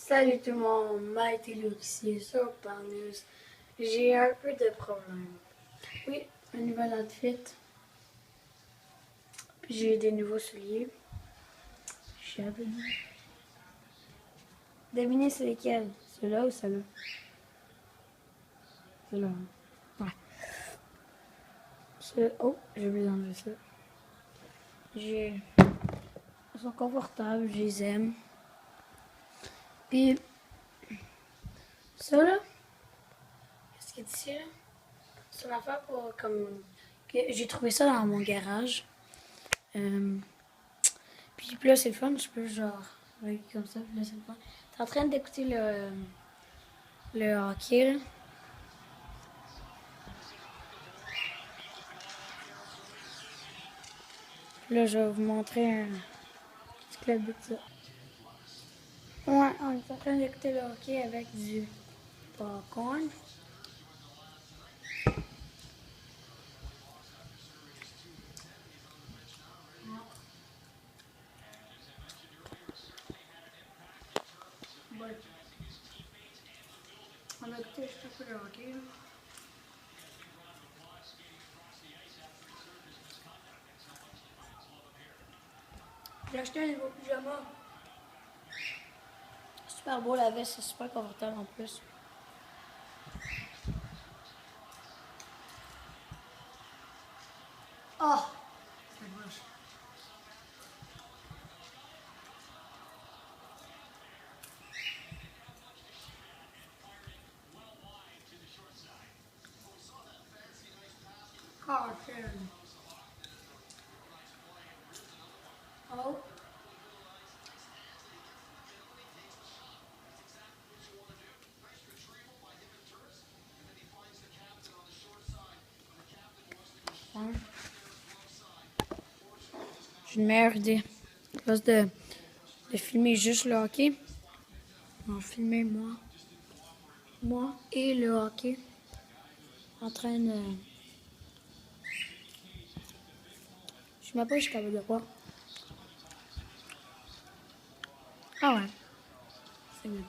Salut tout le monde, Maître Luc ici sur Parnews. J'ai un peu de problème. Oui, un nouvel outfit. Puis j'ai des nouveaux souliers. Je suis un peu dit. Devinez c'est lesquels? Ceux-là ou ceux-là? Ceux-là. Ouais. Oh, j'ai oublié d'enlever ça. Ils sont confortables, je les aime. Puis, ça là, qu'est-ce qu'il y a ici là? C'est une affaire pour comme. J'ai trouvé ça dans mon garage. Puis là, c'est le fun, je peux genre. Oui, comme ça, puis là, c'est le fun. T'es en train d'écouter le hockey là. Là, je vais vous montrer un petit clip de ça. Ouais, on est en train d'écouter le hockey avec du popcorn. Ouais. On a écouté juste un peu le hockey. Là. J'ai acheté un nouveau pyjama. Super beau, la veste, c'est super confortable en plus. Oh! C'est moche. Caution. Oh. Ouais. J'ai une meilleure idée. À place de filmer juste le hockey, on va filmer moi et le hockey en train de. Je sais même pas si je suis capable de quoi. Ah ouais, c'est mieux.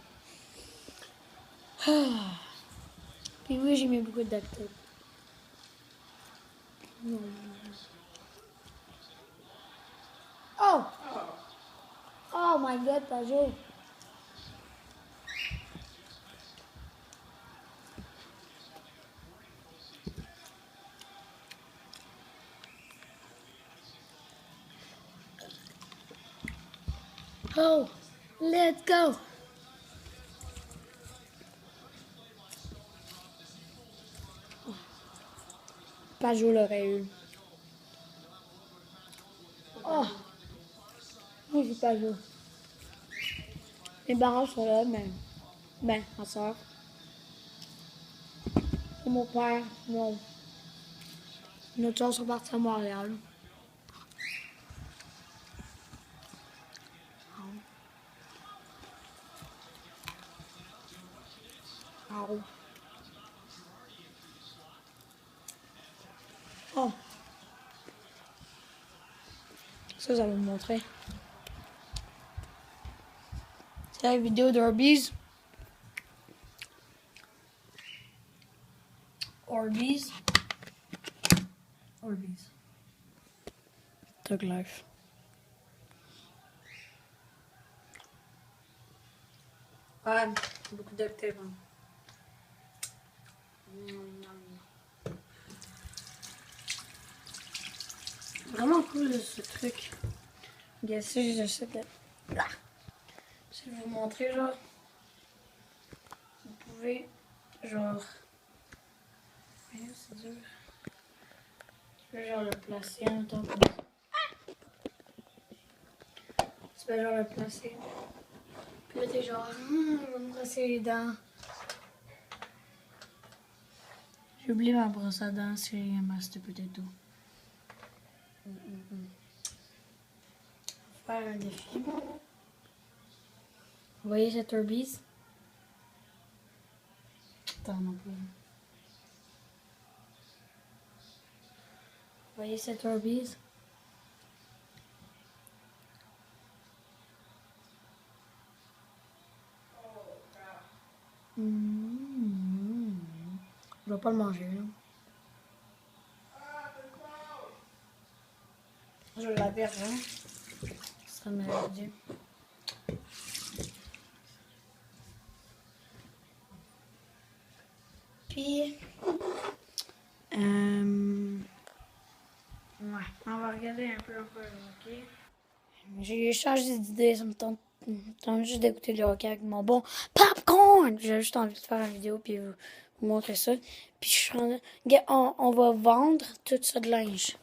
Ah. Puis oui, j'ai mis beaucoup de duct tape. Oh! Oh my god, t'as joué. Oh! Let's go! Pajot l'aurait eu. Oh! Moi, j'ai Pajot. Les barrages sont là, mais. Ben, ma soeur. Et mon père, non. Notre soeur sont partis à Montréal. Oh. Oh! Ça va me montrer. C'est la vidéo d'Orbeez. Orbeez. Tug Life. Ouais, beaucoup de duct tape. Vraiment cool ce truc. Bien sûr, j'achète là. Je vais vous montrer, genre. Vous pouvez, genre. C'est dur. Tu peux, genre, le placer en temps comme ça. Tu peux, genre, le placer. Puis là, t'es genre, je vais me brosser les dents. J'ai oublié ma brosse à dents sur ma mashed potato. Faire un défi. Vous voyez cette Orbeez? Attends, non plus. Vous voyez cette Orbeez? Je vais pas le manger, là. Je l'avais rien. Ça m'a dit. Puis, ouais, on va regarder un peu encore le hockey. J'ai changé d'idée, ça me tente juste d'écouter le hockey avec mon bon popcorn. J'ai juste envie de faire une vidéo puis vous montrer ça. Puis je suis en... on va vendre tout ça de linge.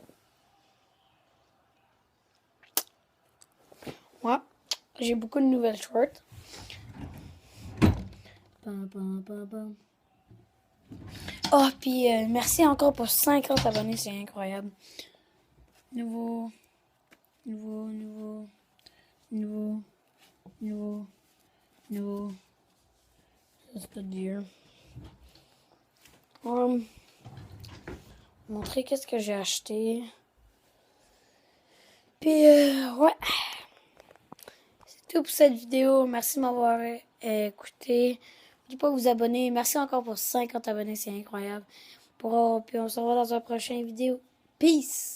Ouais, j'ai beaucoup de nouvelles shorts. Oh, puis merci encore pour 50 abonnés, c'est incroyable. Nouveau. Ça, c'est dur. Montrer qu'est-ce que j'ai acheté. Puis, ouais. C'est tout pour cette vidéo. Merci de m'avoir écouté. N'oubliez pas de vous abonner. Merci encore pour 50 abonnés, c'est incroyable. Puis on se revoit dans une prochaine vidéo. Peace!